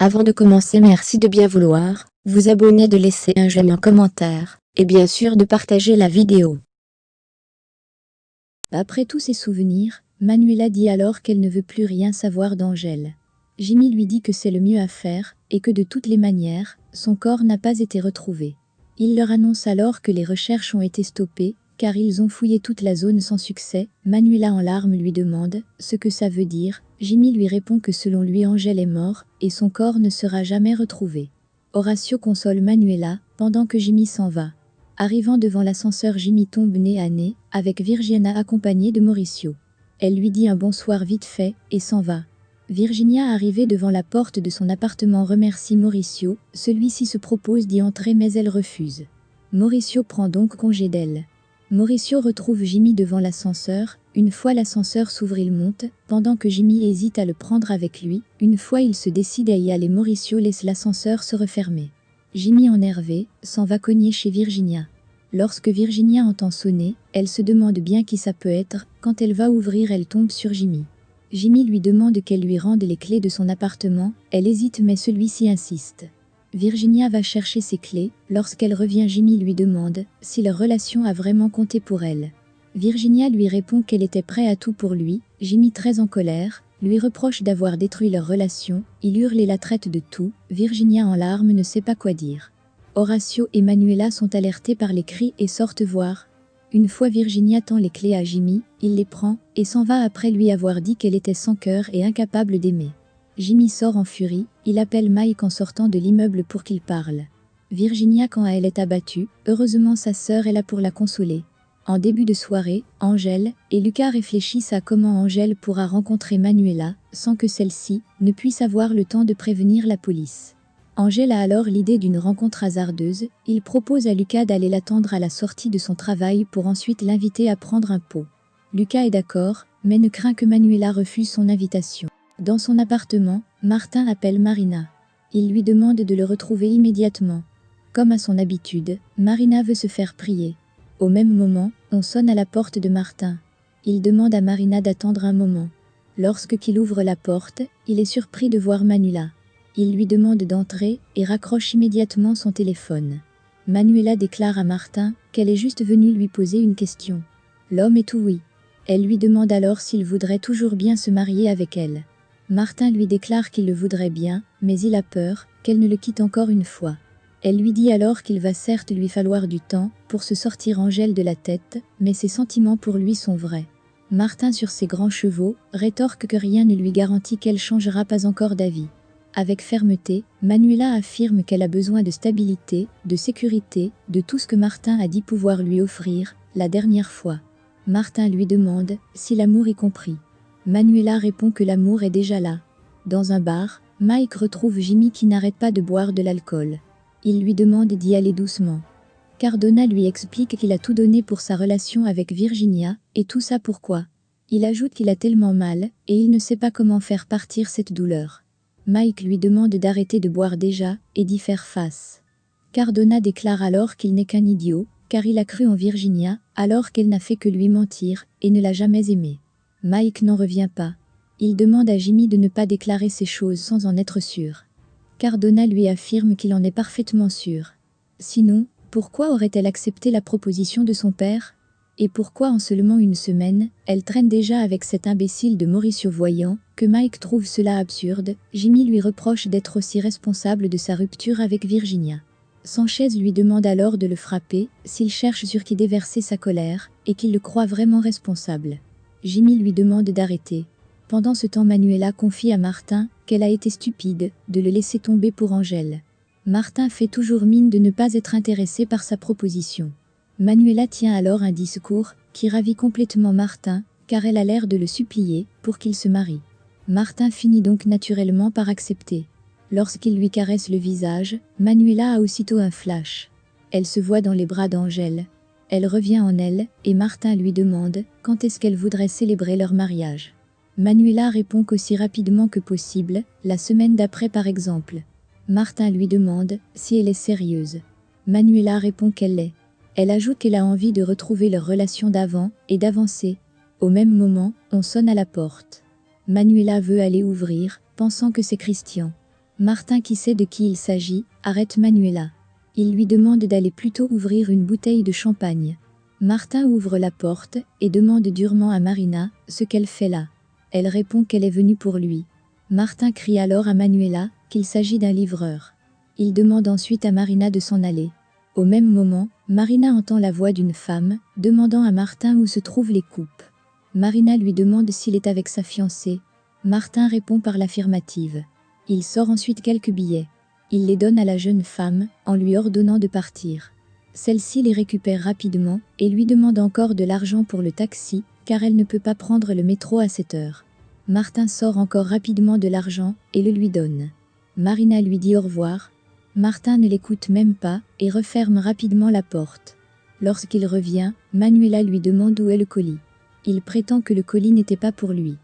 Avant de commencer, merci de bien vouloir vous abonner, de laisser un j'aime, un commentaire, et bien sûr de partager la vidéo. Après tous ces souvenirs, Manuela dit alors qu'elle ne veut plus rien savoir d'Angèle. Jimmy lui dit que c'est le mieux à faire, et que de toutes les manières, son corps n'a pas été retrouvé. Il leur annonce alors que les recherches ont été stoppées, car ils ont fouillé toute la zone sans succès. Manuela en larmes lui demande ce que ça veut dire. Jimmy lui répond que selon lui Angèle est mort, et son corps ne sera jamais retrouvé. Horacio console Manuela, pendant que Jimmy s'en va. Arrivant devant l'ascenseur, Jimmy tombe nez à nez avec Virginia accompagnée de Mauricio. Elle lui dit un bonsoir vite fait et s'en va. Virginia, arrivée devant la porte de son appartement, remercie Mauricio. Celui-ci se propose d'y entrer mais elle refuse. Mauricio prend donc congé d'elle. Mauricio retrouve Jimmy devant l'ascenseur. Une fois l'ascenseur s'ouvre, il monte, pendant que Jimmy hésite à le prendre avec lui. Une fois il se décide à y aller, Mauricio laisse l'ascenseur se refermer. Jimmy, énervé, s'en va cogner chez Virginia. Lorsque Virginia entend sonner, elle se demande bien qui ça peut être. Quand elle va ouvrir, elle tombe sur Jimmy. Jimmy lui demande qu'elle lui rende les clés de son appartement. Elle hésite mais celui-ci insiste. Virginia va chercher ses clés. Lorsqu'elle revient, Jimmy lui demande si leur relation a vraiment compté pour elle. Virginia lui répond qu'elle était prête à tout pour lui. Jimmy, très en colère, lui reproche d'avoir détruit leur relation. Il hurle et la traite de tout. Virginia, en larmes, ne sait pas quoi dire. Horacio et Manuela sont alertés par les cris et sortent voir. Une fois Virginia tend les clés à Jimmy, il les prend et s'en va après lui avoir dit qu'elle était sans cœur et incapable d'aimer. Jimmy sort en furie, il appelle Mike en sortant de l'immeuble pour qu'il parle. Virginia, quand elle est abattue, heureusement sa sœur est là pour la consoler. En début de soirée, Angèle et Lucas réfléchissent à comment Angèle pourra rencontrer Manuela sans que celle-ci ne puisse avoir le temps de prévenir la police. Angèle a alors l'idée d'une rencontre hasardeuse. Il propose à Lucas d'aller l'attendre à la sortie de son travail pour ensuite l'inviter à prendre un pot. Lucas est d'accord, mais ne craint que Manuela refuse son invitation. Dans son appartement, Martin appelle Marina. Il lui demande de le retrouver immédiatement. Comme à son habitude, Marina veut se faire prier. Au même moment, on sonne à la porte de Martin. Il demande à Marina d'attendre un moment. Lorsqu'il ouvre la porte, il est surpris de voir Manuela. Il lui demande d'entrer et raccroche immédiatement son téléphone. Manuela déclare à Martin qu'elle est juste venue lui poser une question. L'homme est tout oui. Elle lui demande alors s'il voudrait toujours bien se marier avec elle. Martin lui déclare qu'il le voudrait bien, mais il a peur qu'elle ne le quitte encore une fois. Elle lui dit alors qu'il va certes lui falloir du temps pour se sortir Angèle de la tête, mais ses sentiments pour lui sont vrais. Martin, sur ses grands chevaux, rétorque que rien ne lui garantit qu'elle changera pas encore d'avis. Avec fermeté, Manuela affirme qu'elle a besoin de stabilité, de sécurité, de tout ce que Martin a dit pouvoir lui offrir la dernière fois. Martin lui demande si l'amour y compris. Manuela répond que l'amour est déjà là. Dans un bar, Mike retrouve Jimmy qui n'arrête pas de boire de l'alcool. Il lui demande d'y aller doucement. Cardona lui explique qu'il a tout donné pour sa relation avec Virginia, et tout ça pourquoi? Il ajoute qu'il a tellement mal, et il ne sait pas comment faire partir cette douleur. Mike lui demande d'arrêter de boire déjà, et d'y faire face. Cardona déclare alors qu'il n'est qu'un idiot, car il a cru en Virginia, alors qu'elle n'a fait que lui mentir, et ne l'a jamais aimé. Mike n'en revient pas. Il demande à Jimmy de ne pas déclarer ces choses sans en être sûr. Cardona lui affirme qu'il en est parfaitement sûr. Sinon, pourquoi aurait-elle accepté la proposition de son père? Et pourquoi en seulement une semaine, elle traîne déjà avec cet imbécile de Mauricio? Voyant que Mike trouve cela absurde, Jimmy lui reproche d'être aussi responsable de sa rupture avec Virginia. Sanchez lui demande alors de le frapper, s'il cherche sur qui déverser sa colère, et qu'il le croit vraiment responsable. Jimmy lui demande d'arrêter. Pendant ce temps, Manuela confie à Martin qu'elle a été stupide de le laisser tomber pour Angèle. Martin fait toujours mine de ne pas être intéressé par sa proposition. Manuela tient alors un discours qui ravit complètement Martin, car elle a l'air de le supplier pour qu'il se marie. Martin finit donc naturellement par accepter. Lorsqu'il lui caresse le visage, Manuela a aussitôt un flash. Elle se voit dans les bras d'Angèle. Elle revient en elle, et Martin lui demande quand est-ce qu'elle voudrait célébrer leur mariage. Manuela répond qu'aussi rapidement que possible, la semaine d'après par exemple. Martin lui demande si elle est sérieuse. Manuela répond qu'elle l'est. Elle ajoute qu'elle a envie de retrouver leur relation d'avant et d'avancer. Au même moment, on sonne à la porte. Manuela veut aller ouvrir, pensant que c'est Christian. Martin, qui sait de qui il s'agit, arrête Manuela. Il lui demande d'aller plutôt ouvrir une bouteille de champagne. Martin ouvre la porte et demande durement à Marina ce qu'elle fait là. Elle répond qu'elle est venue pour lui. Martin crie alors à Manuela qu'il s'agit d'un livreur. Il demande ensuite à Marina de s'en aller. Au même moment, Marina entend la voix d'une femme demandant à Martin où se trouvent les coupes. Marina lui demande s'il est avec sa fiancée. Martin répond par l'affirmative. Il sort ensuite quelques billets. Il les donne à la jeune femme en lui ordonnant de partir. Celle-ci les récupère rapidement et lui demande encore de l'argent pour le taxi car elle ne peut pas prendre le métro à cette heure. Martin sort encore rapidement de l'argent et le lui donne. Marina lui dit au revoir. Martin ne l'écoute même pas et referme rapidement la porte. Lorsqu'il revient, Manuela lui demande où est le colis. Il prétend que le colis n'était pas pour lui.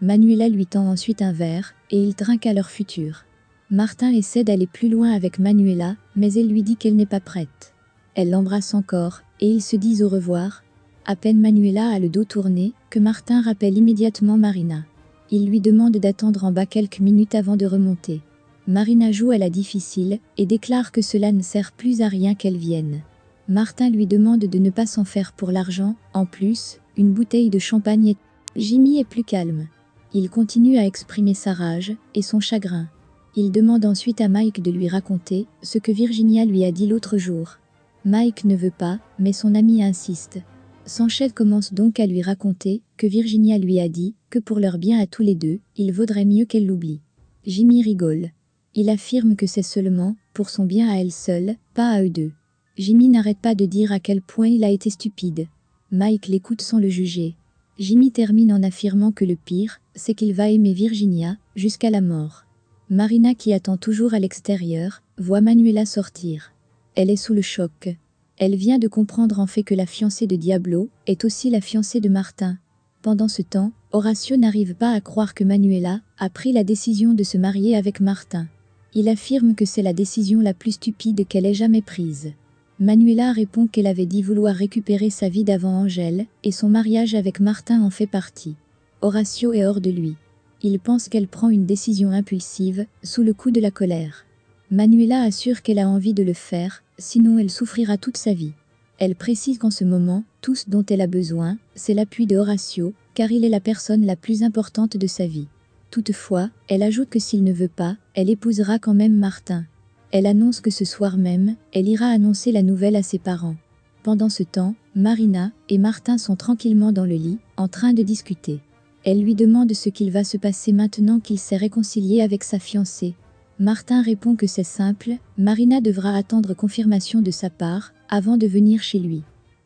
Manuela lui tend ensuite un verre et il trinque à leur futur. Martin essaie d'aller plus loin avec Manuela, mais elle lui dit qu'elle n'est pas prête. Elle l'embrasse encore et ils se disent au revoir. À peine Manuela a le dos tourné que Martin rappelle immédiatement Marina. Il lui demande d'attendre en bas quelques minutes avant de remonter. Marina joue à la difficile et déclare que cela ne sert plus à rien qu'elle vienne. Martin lui demande de ne pas s'en faire pour l'argent. En plus, une bouteille de champagne est... Jimmy est plus calme. Il continue à exprimer sa rage et son chagrin. Il demande ensuite à Mike de lui raconter ce que Virginia lui a dit l'autre jour. Mike ne veut pas, mais son ami insiste. Sanchez commence donc à lui raconter que Virginia lui a dit que pour leur bien à tous les deux, il vaudrait mieux qu'elle l'oublie. Jimmy rigole. Il affirme que c'est seulement pour son bien à elle seule, pas à eux deux. Jimmy n'arrête pas de dire à quel point il a été stupide. Mike l'écoute sans le juger. Jimmy termine en affirmant que le pire, c'est qu'il va aimer Virginia jusqu'à la mort. Marina, qui attend toujours à l'extérieur, voit Manuela sortir. Elle est sous le choc. Elle vient de comprendre en fait que la fiancée de Diablo est aussi la fiancée de Martin. Pendant ce temps, Horacio n'arrive pas à croire que Manuela a pris la décision de se marier avec Martin. Il affirme que c'est la décision la plus stupide qu'elle ait jamais prise. Manuela répond qu'elle avait dit vouloir récupérer sa vie d'avant Angèle, et son mariage avec Martin en fait partie. Horacio est hors de lui. Il pense qu'elle prend une décision impulsive, sous le coup de la colère. Manuela assure qu'elle a envie de le faire, sinon elle souffrira toute sa vie. Elle précise qu'en ce moment, tout ce dont elle a besoin, c'est l'appui de Horacio, car il est la personne la plus importante de sa vie. Toutefois, elle ajoute que s'il ne veut pas, elle épousera quand même Martin. Elle annonce que ce soir même, elle ira annoncer la nouvelle à ses parents. Pendant ce temps, Marina et Martin sont tranquillement dans le lit, en train de discuter. Elle lui demande ce qu'il va se passer maintenant qu'il s'est réconcilié avec sa fiancée. Martin répond que c'est simple, Marina devra attendre confirmation de sa part, avant de venir chez lui.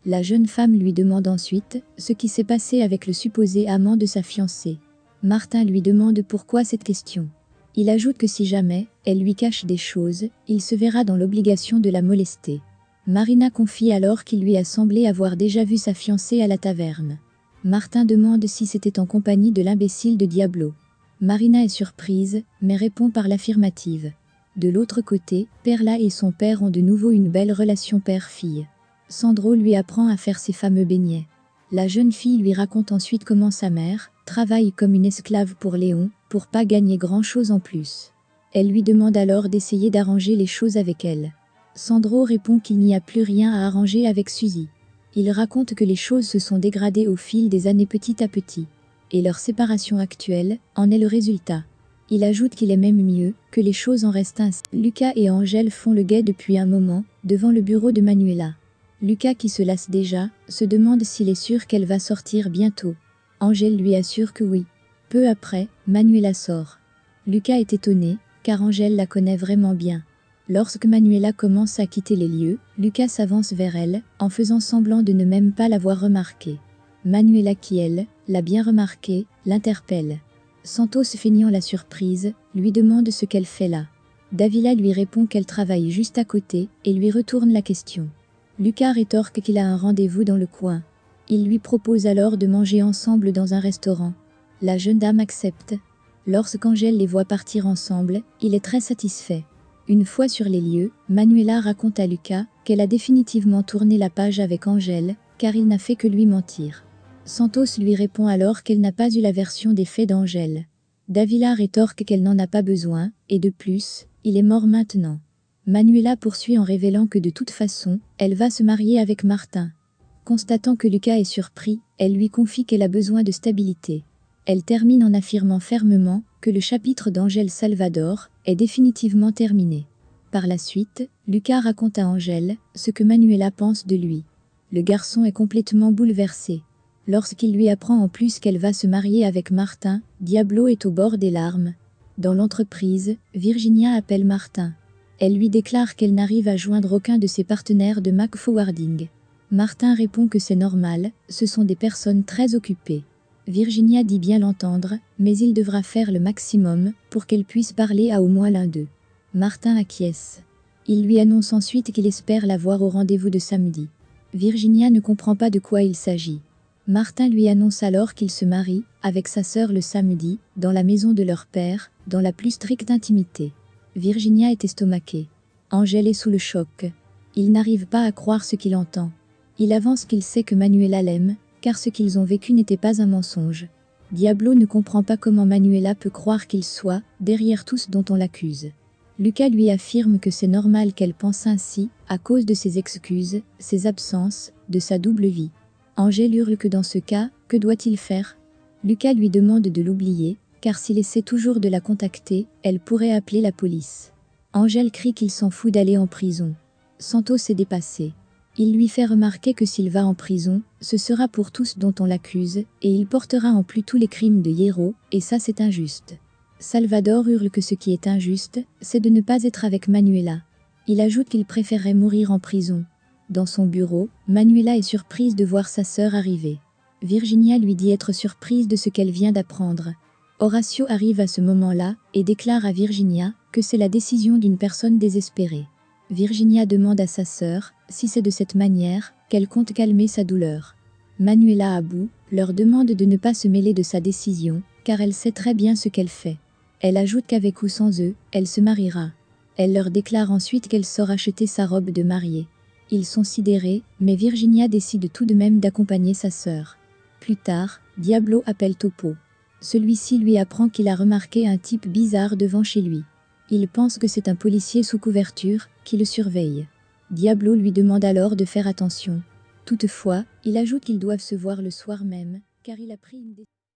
La jeune femme lui demande ensuite ce qui s'est passé avec le supposé amant de sa fiancée. Martin lui demande pourquoi cette question. Il ajoute que si jamais elle lui cache des choses, il se verra dans l'obligation de la molester. Marina confie alors qu'il lui a semblé avoir déjà vu sa fiancée à la taverne. Martin demande si c'était en compagnie de l'imbécile de Diablo. Marina est surprise, mais répond par l'affirmative. De l'autre côté, Perla et son père ont de nouveau une belle relation père-fille. Sandro lui apprend à faire ses fameux beignets. La jeune fille lui raconte ensuite comment sa mère travaille comme une esclave pour Léon, pour pas gagner grand-chose en plus. Elle lui demande alors d'essayer d'arranger les choses avec elle. Sandro répond qu'il n'y a plus rien à arranger avec Suzy. Il raconte que les choses se sont dégradées au fil des années petit à petit. Et leur séparation actuelle en est le résultat. Il ajoute qu'il est même mieux, que les choses en restent ainsi. Lucas et Angèle font le guet depuis un moment, devant le bureau de Manuela. Lucas, qui se lasse déjà, se demande s'il est sûr qu'elle va sortir bientôt. Angèle lui assure que oui. Peu après, Manuela sort. Lucas est étonné, car Angèle la connaît vraiment bien. Lorsque Manuela commence à quitter les lieux, Lucas s'avance vers elle, en faisant semblant de ne même pas l'avoir remarqué. Manuela, qui elle, l'a bien remarqué, l'interpelle. Santos, feignant la surprise, lui demande ce qu'elle fait là. Davila lui répond qu'elle travaille juste à côté et lui retourne la question. Lucas rétorque qu'il a un rendez-vous dans le coin. Il lui propose alors de manger ensemble dans un restaurant. La jeune dame accepte. Lorsqu'Angèle les voit partir ensemble, il est très satisfait. Une fois sur les lieux, Manuela raconte à Lucas qu'elle a définitivement tourné la page avec Angèle, car il n'a fait que lui mentir. Santos lui répond alors qu'elle n'a pas eu la version des faits d'Angèle. Davila rétorque qu'elle n'en a pas besoin, et de plus, il est mort maintenant. Manuela poursuit en révélant que de toute façon, elle va se marier avec Martin. Constatant que Lucas est surpris, elle lui confie qu'elle a besoin de stabilité. Elle termine en affirmant fermement que le chapitre d'Angèle Salvador est définitivement terminé. Par la suite, Lucas raconte à Angèle ce que Manuela pense de lui. Le garçon est complètement bouleversé. Lorsqu'il lui apprend en plus qu'elle va se marier avec Martin, Diablo est au bord des larmes. Dans l'entreprise, Virginia appelle Martin. Elle lui déclare qu'elle n'arrive à joindre aucun de ses partenaires de McForwarding. Martin répond que c'est normal, ce sont des personnes très occupées. Virginia dit bien l'entendre, mais il devra faire le maximum pour qu'elle puisse parler à au moins l'un d'eux. Martin acquiesce. Il lui annonce ensuite qu'il espère la voir au rendez-vous de samedi. Virginia ne comprend pas de quoi il s'agit. Martin lui annonce alors qu'il se marie avec sa sœur le samedi, dans la maison de leur père, dans la plus stricte intimité. Virginia est estomaquée. Angèle est sous le choc. Il n'arrive pas à croire ce qu'il entend. Il avance qu'il sait que Manuela l'aime, car ce qu'ils ont vécu n'était pas un mensonge. Diablo ne comprend pas comment Manuela peut croire qu'il soit derrière tout ce dont on l'accuse. Lucas lui affirme que c'est normal qu'elle pense ainsi, à cause de ses excuses, ses absences, de sa double vie. Angèle hurle que dans ce cas, que doit-il faire? Lucas lui demande de l'oublier, car s'il essaie toujours de la contacter, elle pourrait appeler la police. Angèle crie qu'il s'en fout d'aller en prison. Santos est dépassé. Il lui fait remarquer que s'il va en prison, ce sera pour tous dont on l'accuse, et il portera en plus tous les crimes de Hierro, et ça c'est injuste. Salvador hurle que ce qui est injuste, c'est de ne pas être avec Manuela. Il ajoute qu'il préférerait mourir en prison. Dans son bureau, Manuela est surprise de voir sa sœur arriver. Virginia lui dit être surprise de ce qu'elle vient d'apprendre. Horacio arrive à ce moment-là, et déclare à Virginia que c'est la décision d'une personne désespérée. Virginia demande à sa sœur si c'est de cette manière qu'elle compte calmer sa douleur. Manuela à bout, leur demande de ne pas se mêler de sa décision, car elle sait très bien ce qu'elle fait. Elle ajoute qu'avec ou sans eux, elle se mariera. Elle leur déclare ensuite qu'elle saura acheter sa robe de mariée. Ils sont sidérés, mais Virginia décide tout de même d'accompagner sa sœur. Plus tard, Diablo appelle Topo. Celui-ci lui apprend qu'il a remarqué un type bizarre devant chez lui. Il pense que c'est un policier sous couverture qui le surveille. Diablo lui demande alors de faire attention. Toutefois, il ajoute qu'ils doivent se voir le soir même, car il a pris une décision.